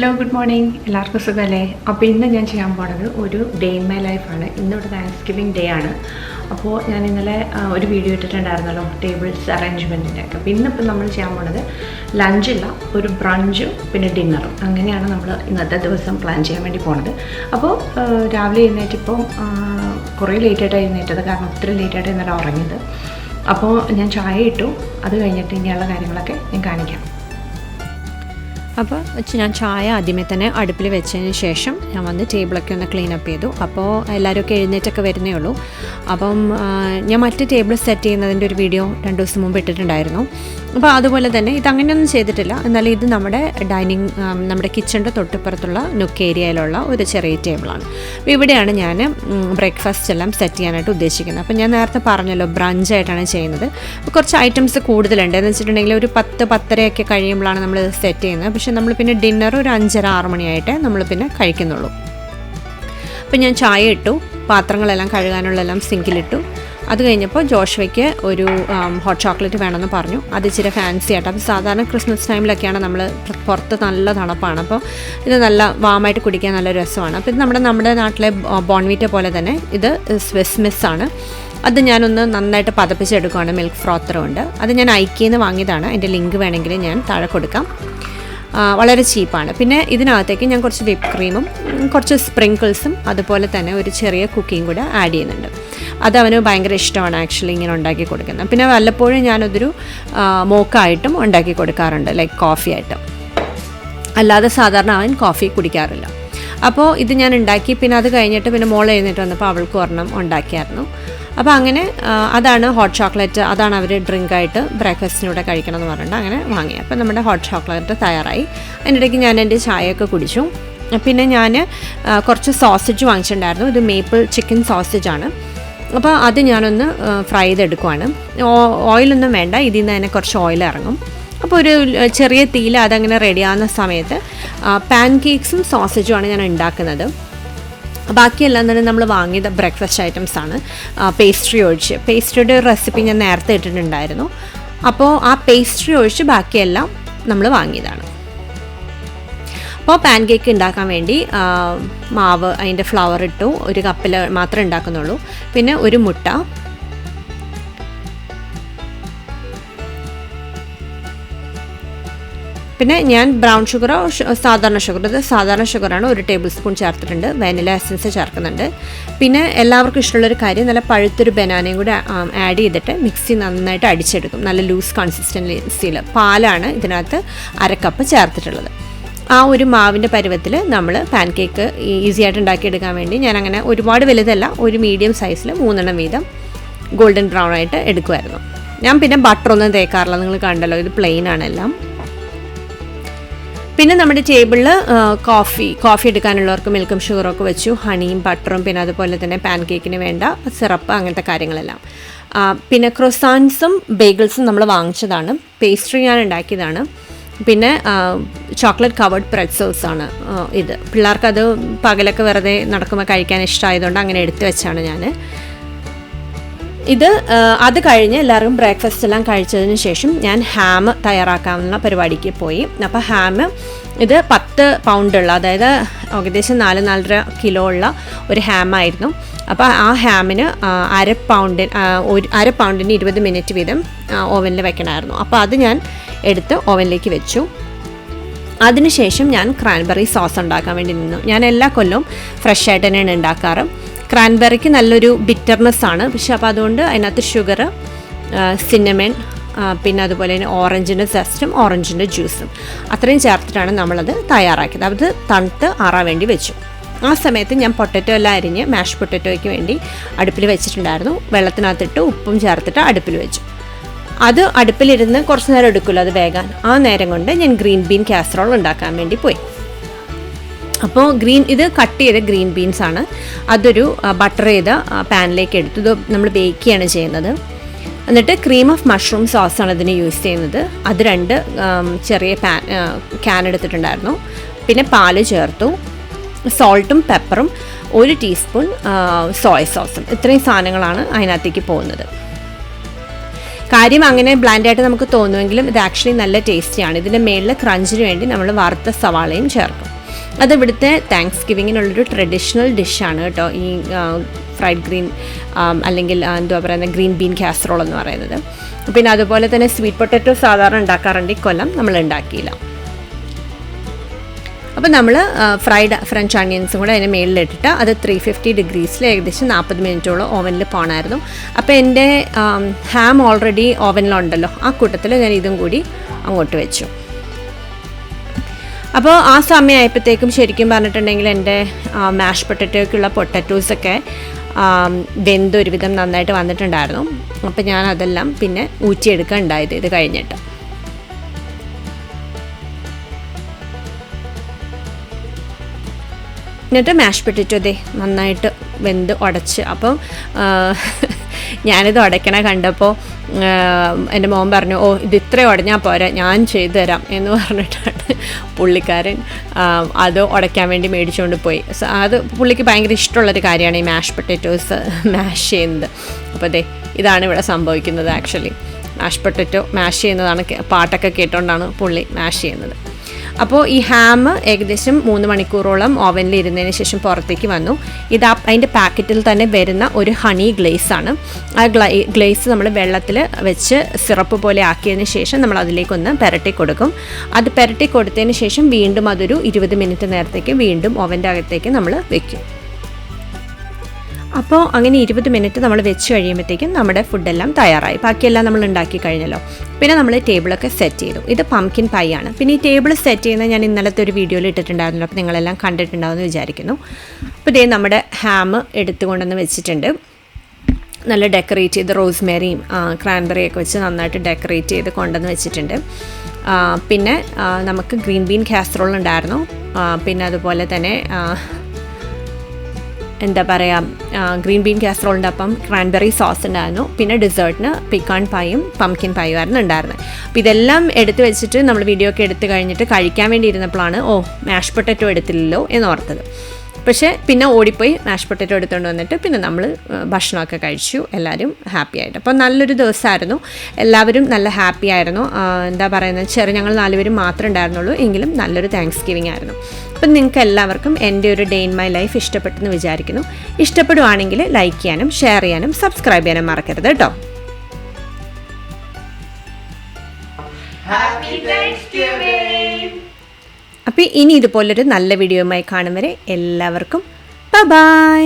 Hello good morning, എല്ലാവർക്കും സുഖമല്ലേ? അപ്പോൾ ഇന്ന് ഞാൻ ചെയ്യാൻ പോകുന്നത് ഒരു ഡേ ഇൻ മൈ ലൈഫാണ്. ഇന്നൊരു താങ്ക്സ്ഗിവിംഗ് ഡേ ആണ്. അപ്പോൾ ഞാൻ ഇന്നലെ ഒരു വീഡിയോ ഇട്ടിട്ടുണ്ടായിരുന്നല്ലോ ടേബിൾസ് അറേഞ്ച്മെൻറ്റിൻ്റെ. അപ്പോൾ ഇന്നിപ്പോൾ നമ്മൾ ചെയ്യാൻ പോകുന്നത് ലഞ്ചില്ല, ഒരു ബ്രഞ്ചും പിന്നെ ഡിന്നറും. അങ്ങനെയാണ് നമ്മൾ ഇന്നത്തെ ദിവസം പ്ലാൻ ചെയ്യാൻ വേണ്ടി പോണത്. അപ്പോൾ രാവിലെ എഴുന്നേറ്റിപ്പോൾ കുറേ ലേറ്റായിട്ടാണ് എഴുന്നേറ്റത്, കാരണം ഒത്തിരി ലേറ്റായിട്ട് ഇന്നലെ ഉറങ്ങിയത്. അപ്പോൾ ഞാൻ ചായ ഇട്ടു, അത് കഴിഞ്ഞിട്ട് ഇനിയുള്ള കാര്യങ്ങളൊക്കെ ഞാൻ കാണിക്കാം. അപ്പോൾ ഞാൻ ചായ ആദ്യമേ തന്നെ അടുപ്പിൽ വെച്ചതിന് ശേഷം ഞാൻ വന്ന് ടേബിളൊക്കെ ഒന്ന് ക്ലീൻ അപ്പ് ചെയ്തു. അപ്പോൾ എല്ലാവരുമൊക്കെ എഴുന്നേറ്റൊക്കെ വരുന്നേ ഉള്ളൂ. അപ്പം ഞാൻ മറ്റ് ടേബിൾ സെറ്റ് ചെയ്യുന്നതിൻ്റെ ഒരു വീഡിയോ 2 ദിവസം മുമ്പ് ഇട്ടിട്ടുണ്ടായിരുന്നു. അപ്പോൾ അതുപോലെ തന്നെ ഇതങ്ങനെയൊന്നും ചെയ്തിട്ടില്ല, എന്നാലും ഇത് നമ്മുടെ കിച്ചണിൻ്റെ തൊട്ടിപ്പുറത്തുള്ള നുക്ക് ഏരിയയിലുള്ള ഒരു ചെറിയ ടേബിളാണ്. അപ്പോൾ ഇവിടെയാണ് ഞാൻ ബ്രേക്ക്ഫാസ്റ്റ് എല്ലാം സെറ്റ് ചെയ്യാനായിട്ട് ഉദ്ദേശിക്കുന്നത്. അപ്പോൾ ഞാൻ നേരത്തെ പറഞ്ഞല്ലോ ബ്രഞ്ചായിട്ടാണ് ചെയ്യുന്നത്. അപ്പോൾ കുറച്ച് ഐറ്റംസ് കൂടുതലുണ്ട്. എന്ന് വെച്ചിട്ടുണ്ടെങ്കിൽ ഒരു 10-10:30 കഴിയുമ്പോഴാണ് നമ്മൾ സെറ്റ് ചെയ്യുന്നത്. പക്ഷെ നമ്മൾ പിന്നെ ഡിന്നർ ഒരു 5:30-6 മണിയായിട്ടേ നമ്മൾ പിന്നെ കഴിക്കുന്നുള്ളൂ. അപ്പോൾ ഞാൻ ചായ ഇട്ടു, പാത്രങ്ങളെല്ലാം കഴുകാനുള്ളതെല്ലാം സിങ്കിലിട്ടു. അത് കഴിഞ്ഞപ്പോൾ ജോഷുവയ്ക്ക് ഒരു ഹോട്ട് ചോക്ലേറ്റ് വേണമെന്ന് പറഞ്ഞു. അത് ഇച്ചിരി ഫാൻസി ആയിട്ട്. അപ്പോൾ സാധാരണ ക്രിസ്മസ് ടൈമിലൊക്കെയാണ് നമ്മൾ പുറത്ത് നല്ല തണുപ്പാണ്, അപ്പോൾ ഇത് നല്ല വാമായിട്ട് കുടിക്കാൻ നല്ല രസമാണ്. അപ്പോൾ ഇത് നമ്മുടെ നാട്ടിലെ ബോൺവീറ്റ പോലെ തന്നെ ഇത് സ്വിസ് മിസ്സാണ്. അത് ഞാനൊന്ന് നന്നായിട്ട് പതപ്പിച്ചെടുക്കുകയാണ് മിൽക്ക് ഫ്രോത്തർ കൊണ്ട്. അത് ഞാൻ ഐക്കിയെന്ന് വാങ്ങിയതാണ്. അതിൻ്റെ ലിങ്ക് വേണമെങ്കിൽ ഞാൻ താഴെ കൊടുക്കാം. വളരെ ചീപ്പാണ്. പിന്നെ ഇതിനകത്തേക്ക് ഞാൻ കുറച്ച് വിപ്പ് ക്രീമും കുറച്ച് സ്പ്രിങ്കിൾസും അതുപോലെ തന്നെ ഒരു ചെറിയ കുക്കിയും കൂടെ ആഡ് ചെയ്യുന്നുണ്ട്. അത് അവന് ഭയങ്കര ഇഷ്ടമാണ് ആക്ച്വലി ഇങ്ങനെ ഉണ്ടാക്കി കൊടുക്കുന്നത്. പിന്നെ വല്ലപ്പോഴും ഞാനതൊരു മോക്കായിട്ടും ഉണ്ടാക്കി കൊടുക്കാറുണ്ട്, ലൈക്ക് കോഫി ആയിട്ട്. അല്ലാതെ സാധാരണ അവൻ കോഫി കുടിക്കാറില്ല. അപ്പോൾ ഇത് ഞാൻ ഉണ്ടാക്കി. പിന്നെ അത് കഴിഞ്ഞിട്ട് പിന്നെ മോൾ എഴുന്നേറ്റ് വന്നപ്പോൾ അവൾക്ക് ഒരെണ്ണം ഉണ്ടാക്കിയായിരുന്നു. അപ്പോൾ അങ്ങനെ അതാണ് ഹോട്ട് ചോക്ലേറ്റ്, അതാണ് അവർ ഡ്രിങ്കായിട്ട് ബ്രേക്ക്ഫാസ്റ്റിനൂടെ കഴിക്കണം എന്ന് പറഞ്ഞിട്ട് അങ്ങനെ വാങ്ങി. അപ്പോൾ നമ്മുടെ ഹോട്ട് ചോക്ലേറ്റ് തയ്യാറായി. അതിനിടയ്ക്ക് ഞാൻ എൻ്റെ ചായയൊക്കെ കുടിച്ചു. പിന്നെ ഞാൻ കുറച്ച് സോസേജ് വാങ്ങിച്ചിട്ടുണ്ടായിരുന്നു. ഇത് മേപ്പിൾ ചിക്കൻ സോസേജാണ്. അപ്പോൾ അത് ഞാനൊന്ന് ഫ്രൈ ചെയ്തെടുക്കുവാണ്. ഓയിലൊന്നും വേണ്ട, ഇതിൽ നിന്ന് തന്നെ കുറച്ച് ഓയിൽ ഇറങ്ങും. അപ്പോൾ ഒരു ചെറിയ തീയിൽ അതങ്ങനെ റെഡിയാകുന്ന സമയത്ത് പാൻ കേക്ക്സും സോസേജുമാണ് ഞാൻ ഉണ്ടാക്കുന്നത്. ബാക്കിയെല്ലാം തന്നെ നമ്മൾ വാങ്ങിയത് ബ്രേക്ക്ഫാസ്റ്റ് ഐറ്റംസാണ്, പേസ്ട്രി ഒഴിച്ച്. പേസ്ട്രിയുടെ ഒരു റെസിപ്പി ഞാൻ നേരത്തെ ഇട്ടിട്ടുണ്ടായിരുന്നു. അപ്പോൾ ആ പേസ്ട്രി ഒഴിച്ച് ബാക്കിയെല്ലാം നമ്മൾ വാങ്ങിയതാണ്. അപ്പോൾ പാൻ കേക്ക് ഉണ്ടാക്കാൻ വേണ്ടി മാവ്, അതിൻ്റെ ഫ്ലവർ ഇട്ടു. 1 കപ്പിൽ മാത്രമേ ഉണ്ടാക്കുന്നുള്ളൂ. പിന്നെ ഒരു മുട്ട, പിന്നെ ഞാൻ ബ്രൗൺ ഷുഗറോ സാധാരണ ഷുഗർ, ഇത് സാധാരണ ഷുഗറാണ്, 1 ടേബിൾ സ്പൂൺ ചേർത്തിട്ടുണ്ട്. വാനില എസൻസ് ചേർക്കുന്നുണ്ട്. പിന്നെ എല്ലാവർക്കും ഇഷ്ടമുള്ളൊരു കാര്യം, നല്ല പഴുത്തൊരു ബനാനയും കൂടെ ആഡ് ചെയ്തിട്ട് മിക്സി നന്നായിട്ട് അടിച്ചെടുക്കും, നല്ല ലൂസ് കൺസിസ്റ്റൻസിയിൽ. പാലാണ് ഇതിനകത്ത് 1/2 കപ്പ് ചേർത്തിട്ടുള്ളത്. ആ ഒരു മാവിൻ്റെ പരുവത്തിൽ നമ്മൾ പാൻ കേക്ക് ഈസി ആയിട്ട് ഉണ്ടാക്കിയെടുക്കാൻ വേണ്ടി ഞാൻ അങ്ങനെ ഒരുപാട് വലുതല്ല, ഒരു മീഡിയം സൈസിൽ 3 വീതം ഗോൾഡൻ ബ്രൗൺ ആയിട്ട് എടുക്കുമായിരുന്നു. ഞാൻ പിന്നെ ബട്ടറൊന്നും തേക്കാറില്ല, നിങ്ങൾ കണ്ടല്ലോ, ഇത് പ്ലെയിൻ ആണ് എല്ലാം. പിന്നെ നമ്മുടെ ടേബിളിൽ കോഫി എടുക്കാനുള്ളവർക്ക് മിൽക്കും ഷുഗറൊക്കെ വെച്ചു, ഹണിയും ബട്ടറും, പിന്നെ അതുപോലെ തന്നെ പാൻ കേക്കിന് വേണ്ട സിറപ്പ്, അങ്ങനത്തെ കാര്യങ്ങളെല്ലാം. പിന്നെ ക്രൊസാൻസും ബേഗിൾസും നമ്മൾ വാങ്ങിച്ചതാണ്. പേസ്ട്രി ഞാൻ ഉണ്ടാക്കിയതാണ്. പിന്നെ ചോക്ലേറ്റ് കവേർഡ് പ്രെറ്റ്സൽസാണ് ഇത്. പിള്ളേർക്കത് പകലൊക്കെ വെറുതെ നടക്കുമ്പോൾ കഴിക്കാൻ ഇഷ്ടമായതുകൊണ്ട് അങ്ങനെ എടുത്തു വെച്ചാണ് ഞാൻ ഇത്. അത് കഴിഞ്ഞ് എല്ലാവർക്കും ബ്രേക്ക്ഫാസ്റ്റ് എല്ലാം കഴിച്ചതിന് ശേഷം ഞാൻ ഹാം തയ്യാറാക്കാവുന്ന പരിപാടിക്ക് പോയി. അപ്പോൾ ഹാം ഇത് 10 പൗണ്ടുള്ള, അതായത് ഏകദേശം 4-4.5 കിലോ ഉള്ള ഒരു ഹാമായിരുന്നു. അപ്പോൾ ആ ഹാമിന് 1/2 പൗണ്ടിന് 20 മിനിറ്റ് വീതം ഓവനിൽ വെക്കണമായിരുന്നു. അപ്പോൾ അത് ഞാൻ എടുത്ത് ഓവനിലേക്ക് വെച്ചു. അതിനുശേഷം ഞാൻ ക്രാൻബെറി സോസ് ഉണ്ടാക്കാൻ വേണ്ടി നിന്നു. ഞാൻ എല്ലാ കൊല്ലവും ഫ്രഷ് ആയിട്ട് തന്നെയാണ് ഉണ്ടാക്കാറ്. ക്രാൻബെറിക്ക് നല്ലൊരു ബിറ്റർനെസ് ആണ്, പക്ഷെ അപ്പോൾ അതുകൊണ്ട് അതിനകത്ത് ഷുഗർ, സിന്നമൺ, പിന്നെ അതുപോലെ തന്നെ ഓറഞ്ചിൻ്റെ സെസ്റ്റും ഓറഞ്ചിൻ്റെ ജ്യൂസും അത്രയും ചേർത്തിട്ടാണ് നമ്മളത് തയ്യാറാക്കിയത്. അത് തണുത്ത് ആറാൻ വേണ്ടി വെച്ചു. ആ സമയത്ത് ഞാൻ പൊട്ടറ്റോ എല്ലാം അരിഞ്ഞ് മാഷ് പൊട്ടറ്റോയ്ക്ക് വേണ്ടി അടുപ്പിൽ വെച്ചിട്ടുണ്ടായിരുന്നു. വെള്ളത്തിനകത്തിട്ട് ഉപ്പും ചേർത്തിട്ട് അടുപ്പിൽ വെച്ചു. അത് അടുപ്പിലിരുന്ന് കുറച്ച് നേരം എടുക്കുമല്ലോ അത് വേകാൻ. ആ നേരം കൊണ്ട് ഞാൻ ഗ്രീൻ ബീൻ കാസറോൾ ഉണ്ടാക്കാൻ വേണ്ടി പോയി. അപ്പോൾ ഇത് കട്ട് ചെയ്ത ഗ്രീൻ ബീൻസ് ആണ്. അതൊരു ബട്ടർ ചെയ്ത പാനിലേക്ക് എടുത്തു. ഇത് നമ്മൾ ബേക്ക് ചെയ്യാണ് ചെയ്യുന്നത്. എന്നിട്ട് ക്രീം ഓഫ് മഷ്റൂം സോസാണ് ഇതിന് യൂസ് ചെയ്യുന്നത്. അത് 2 ചെറിയ ക്യാൻ എടുത്തിട്ടുണ്ടായിരുന്നു. പിന്നെ പാല് ചേർത്തു, സോൾട്ടും പെപ്പറും, 1 ടീസ്പൂൺ സോയ സോസും. ഇത്രയും സാധനങ്ങളാണ് അതിനകത്തേക്ക് പോകുന്നത്. കാര്യം അങ്ങനെ ബ്ലാൻഡായിട്ട് നമുക്ക് തോന്നുമെങ്കിലും ഇത് ആക്ച്വലി നല്ല ടേസ്റ്റിയാണ്. ഇതിൻ്റെ മേളിൽ ക്രഞ്ചിന് വേണ്ടി നമ്മൾ വറുത്ത സവാളയും ചേർക്കും. അത് ഇവിടുത്തെ താങ്ക്സ് ഗിവിങ്ങിനുള്ളൊരു ട്രഡീഷണൽ ഡിഷാണ് കേട്ടോ, ഈ ഫ്രൈഡ് ഗ്രീൻ അല്ലെങ്കിൽ എന്താ പറയുന്നത് ഗ്രീൻ ബീൻ കാസറോൾ എന്ന് പറയുന്നത്. പിന്നെ അതുപോലെ തന്നെ സ്വീറ്റ് പൊട്ടറ്റോ സാധാരണ ഉണ്ടാക്കാറുണ്ട്, ഇക്കൊല്ലം നമ്മൾ ഉണ്ടാക്കിയില്ല. അപ്പോൾ നമ്മൾ ഫ്രഞ്ച് ഓണിയൻസും കൂടെ അതിന് മേളിലിട്ടിട്ട് അത് 350 ഡിഗ്രീസിൽ ഏകദേശം 40 മിനിറ്റോളം ഓവനിൽ പോകണമായിരുന്നു. അപ്പോൾ എൻ്റെ ഹാം ഓൾറെഡി ഓവനിലുണ്ടല്ലോ, ആ കൂട്ടത്തിൽ ഞാൻ ഇതും കൂടി അങ്ങോട്ട് വെച്ചു. അപ്പോൾ ആ സമയമായപ്പോഴത്തേക്കും ശരിക്കും പറഞ്ഞിട്ടുണ്ടെങ്കിൽ എൻ്റെ മാഷ് പൊട്ടറ്റോയ്ക്കുള്ള പൊട്ടറ്റോസൊക്കെ വെന്തൊരുവിധം നന്നായിട്ട് വന്നിട്ടുണ്ടായിരുന്നു. അപ്പോൾ ഞാൻ അതെല്ലാം പിന്നെ ഊറ്റിയെടുക്കാൻ ഉണ്ടായത് ഇത് കഴിഞ്ഞിട്ട്. എന്നിട്ട് മാഷ് പൊട്ടറ്റോ നന്നായിട്ട് വെന്ത് ഉടച്ച്. അപ്പം ഞാനിത് ഉടയ്ക്കണ കണ്ടപ്പോൾ എൻ്റെ മോൻ പറഞ്ഞു, ഓ ഇത് ഇത്രയും ഉടഞ്ഞാൽ പോരാ, ഞാൻ ചെയ്തു തരാം എന്ന് പറഞ്ഞിട്ടാണ് പുള്ളിക്കാരൻ അത് ഉടയ്ക്കാൻ വേണ്ടി മേടിച്ചുകൊണ്ട് പോയി. അത് പുള്ളിക്ക് ഭയങ്കര ഇഷ്ടമുള്ളൊരു കാര്യമാണ് ഈ മാഷ് പൊട്ടറ്റോസ് മാഷ് ചെയ്യുന്നത്. അപ്പോൾ ഇതാണ് ഇവിടെ സംഭവിക്കുന്നത്. ആക്ച്വലി മാഷ് പൊട്ടറ്റോ മാഷ് ചെയ്യുന്നതാണ്, പാട്ടൊക്കെ കേട്ടുകൊണ്ടാണ് പുള്ളി മാഷ് ചെയ്യുന്നത്. അപ്പോൾ ഈ ഹാം ഏകദേശം 3 മണിക്കൂറോളം ഓവനിൽ ഇരുന്നതിന് ശേഷം പുറത്തേക്ക് വന്നു. ഇത് അതിൻ്റെ പാക്കറ്റിൽ തന്നെ വരുന്ന ഒരു ഹണി ഗ്ലേസാണ്. ആ ഗ്ലേസ് നമ്മൾ വെള്ളത്തിൽ വെച്ച് സിറപ്പ് പോലെ ആക്കിയതിന് ശേഷം നമ്മൾ അതിലേക്കൊന്ന് പുരട്ടി കൊടുക്കും. അത് പുരട്ടി കൊടുത്തതിന് ശേഷം വീണ്ടും അതൊരു 20 മിനിറ്റ് നേരത്തേക്ക് വീണ്ടും ഓവൻ്റെ അകത്തേക്ക് നമ്മൾ വെക്കും. അപ്പോൾ അങ്ങനെ 20 മിനിറ്റ് നമ്മൾ വെച്ച് കഴിയുമ്പോഴത്തേക്കും നമ്മുടെ ഫുഡെല്ലാം തയ്യാറായി. ബാക്കിയെല്ലാം നമ്മൾ ഉണ്ടാക്കി കഴിഞ്ഞല്ലോ. പിന്നെ നമ്മൾ ടേബിളൊക്കെ സെറ്റ് ചെയ്തു. ഇത് പംകിൻ പൈ ആണ്. പിന്നെ ഈ ടേബിൾ സെറ്റ് ചെയ്യുന്നത് ഞാൻ ഇന്നലത്തെ ഒരു വീഡിയോയിൽ ഇട്ടിട്ടുണ്ടായിരുന്നല്ലോ, അപ്പോൾ നിങ്ങളെല്ലാം കണ്ടിട്ടുണ്ടാവുമെന്ന് വിചാരിക്കുന്നു. അപ്പോൾ നമ്മുടെ ഹാം എടുത്തുകൊണ്ടെന്ന് വെച്ചിട്ടുണ്ട്. നല്ല ഡെക്കറേറ്റ് ചെയ്ത് റോസ്മേരിയും ക്രാൻബെറിയൊക്കെ വെച്ച് നന്നായിട്ട് ഡെക്കറേറ്റ് ചെയ്ത് കൊണ്ടുവന്ന് വെച്ചിട്ടുണ്ട്. പിന്നെ നമുക്ക് ഗ്രീൻ ബീൻ കാസറോൾ ഉണ്ടായിരുന്നു. പിന്നെ അതുപോലെ തന്നെ എന്താ പറയുക ഗ്രീൻ ബീൻ കാസറോളിൻ്റെ അപ്പം ക്രാൻബെറി സോസ് ഉണ്ടായിരുന്നു. പിന്നെ ഡെസേർട്ടിന് പിക്കാൺ പായും പംകിൻ പായും ആയിരുന്നു ഉണ്ടായിരുന്നത്. അപ്പോൾ ഇതെല്ലാം എടുത്ത് വെച്ചിട്ട് നമ്മൾ വീഡിയോ ഒക്കെ എടുത്ത് കഴിഞ്ഞിട്ട് കഴിക്കാൻ വേണ്ടി ഇരുന്നപ്പോഴാണ് മാഷ് പൊട്ടറ്റോ എടുത്തില്ലല്ലോ എന്നോർത്തത്. പക്ഷേ പിന്നെ ഓടിപ്പോയി മാഷ് പൊട്ടറ്റോ എടുത്തുകൊണ്ട് വന്നിട്ട് പിന്നെ നമ്മൾ ഭക്ഷണമൊക്കെ കഴിച്ചു, എല്ലാവരും ഹാപ്പി ആയിട്ട്. അപ്പോൾ നല്ലൊരു ദിവസമായിരുന്നു, എല്ലാവരും നല്ല ഹാപ്പി ആയിരുന്നു. എന്താ പറയുന്നത്, ഞങ്ങൾ 4 പേരും മാത്രമേ ഉണ്ടായിരുന്നുള്ളൂ, എങ്കിലും നല്ലൊരു താങ്ക്സ് ഗിവിങ് ആയിരുന്നു. അപ്പം നിങ്ങൾക്ക് എല്ലാവർക്കും എൻ്റെ ഒരു ഡേ ഇൻ മൈ ലൈഫ് ഇഷ്ടപ്പെട്ടെന്ന് വിചാരിക്കുന്നു. ഇഷ്ടപ്പെടുവാണെങ്കിൽ ലൈക്ക് ചെയ്യാനും ഷെയർ ചെയ്യാനും സബ്സ്ക്രൈബ് ചെയ്യാനും മറക്കരുത് കേട്ടോ. അപ്പോൾ ഇനി ഇതുപോലൊരു നല്ല വീഡിയോയുമായി കാണും വരെ എല്ലാവർക്കും ബൈ.